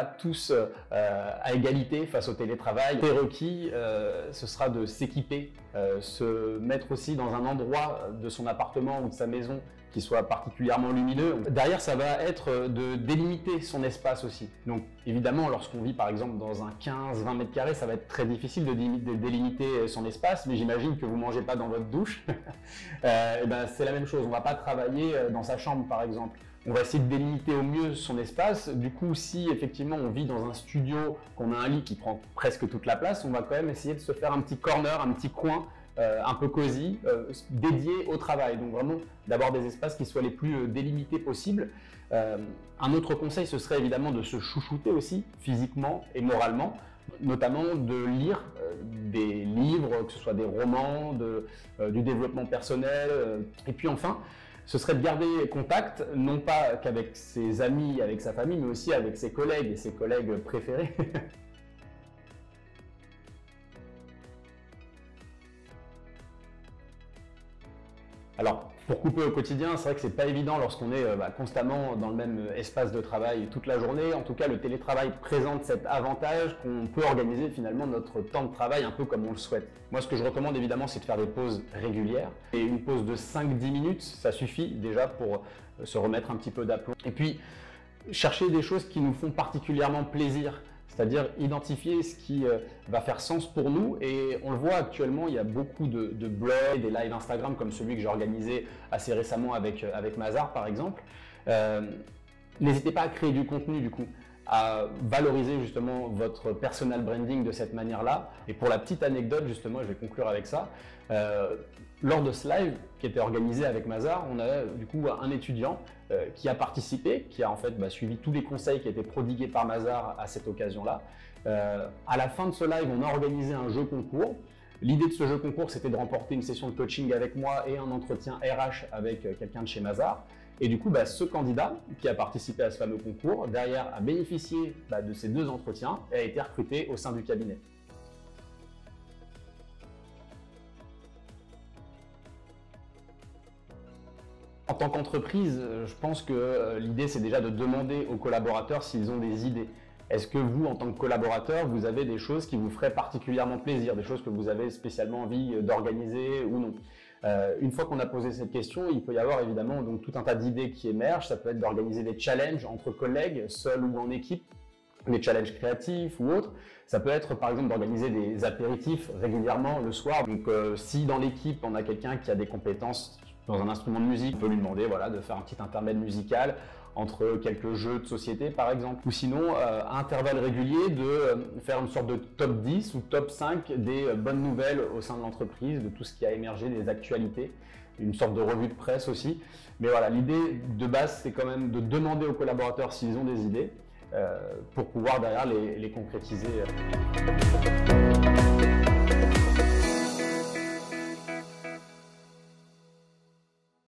pas tous à égalité face au télétravail. Le prérequis, ce sera de s'équiper, se mettre aussi dans un endroit de son appartement ou de sa maison qui soit particulièrement lumineux. Derrière, ça va être de délimiter son espace aussi. Donc évidemment, lorsqu'on vit par exemple dans un 15-20 mètres carrés, ça va être très difficile de délimiter son espace, mais j'imagine que vous ne mangez pas dans votre douche. Et ben, c'est la même chose, on ne va pas travailler dans sa chambre par exemple. On va essayer de délimiter au mieux son espace. Du coup, si effectivement on vit dans un studio, qu'on a un lit qui prend presque toute la place, on va quand même essayer de se faire un petit corner, un petit coin un peu cosy, dédié au travail. Donc vraiment d'avoir des espaces qui soient les plus délimités possibles. Un autre conseil, ce serait évidemment de se chouchouter aussi, physiquement et moralement, notamment de lire des livres, que ce soit des romans, du développement personnel. Et puis enfin, ce serait de garder contact, non pas qu'avec ses amis, avec sa famille, mais aussi avec ses collègues et ses collègues préférés. Alors, pour couper au quotidien, c'est vrai que c'est pas évident lorsqu'on est constamment dans le même espace de travail toute la journée. En tout cas, le télétravail présente cet avantage qu'on peut organiser finalement notre temps de travail un peu comme on le souhaite. Moi, ce que je recommande évidemment, c'est de faire des pauses régulières. Et une pause de 5-10 minutes, ça suffit déjà pour se remettre un petit peu d'aplomb. Et puis, chercher des choses qui nous font particulièrement plaisir. C'est-à-dire identifier ce qui va faire sens pour nous. Et on le voit actuellement, il y a beaucoup de blogs, des lives Instagram comme celui que j'ai organisé assez récemment avec Mazar par exemple. N'hésitez pas à créer du contenu du coup, à valoriser justement votre personal branding de cette manière-là. Et pour la petite anecdote justement, je vais conclure avec ça. Lors de ce live qui était organisé avec Mazar, on a du coup un étudiant qui a participé, qui a en fait suivi tous les conseils qui étaient prodigués par Mazar à cette occasion-là. À la fin de ce live, on a organisé un jeu concours. L'idée de ce jeu concours, c'était de remporter une session de coaching avec moi et un entretien RH avec quelqu'un de chez Mazar. Et du coup, ce candidat qui a participé à ce fameux concours, derrière a bénéficié de ces 2 entretiens et a été recruté au sein du cabinet. En tant qu'entreprise, je pense que l'idée, c'est déjà de demander aux collaborateurs s'ils ont des idées. Est-ce que vous, en tant que collaborateur, vous avez des choses qui vous feraient particulièrement plaisir, des choses que vous avez spécialement envie d'organiser ou non? Une fois qu'on a posé cette question, il peut y avoir évidemment donc tout un tas d'idées qui émergent. Ça peut être d'organiser des challenges entre collègues, seuls ou en équipe, des challenges créatifs ou autres. Ça peut être par exemple d'organiser des apéritifs régulièrement le soir. Donc si dans l'équipe on a quelqu'un qui a des compétences dans un instrument de musique, on peut lui demander de faire un petit intermède musical entre quelques jeux de société par exemple. Ou sinon, à intervalles réguliers, de faire une sorte de top 10 ou top 5 des bonnes nouvelles au sein de l'entreprise, de tout ce qui a émergé, des actualités, une sorte de revue de presse aussi. Mais voilà, l'idée de base, c'est quand même de demander aux collaborateurs s'ils ont des idées pour pouvoir derrière les concrétiser.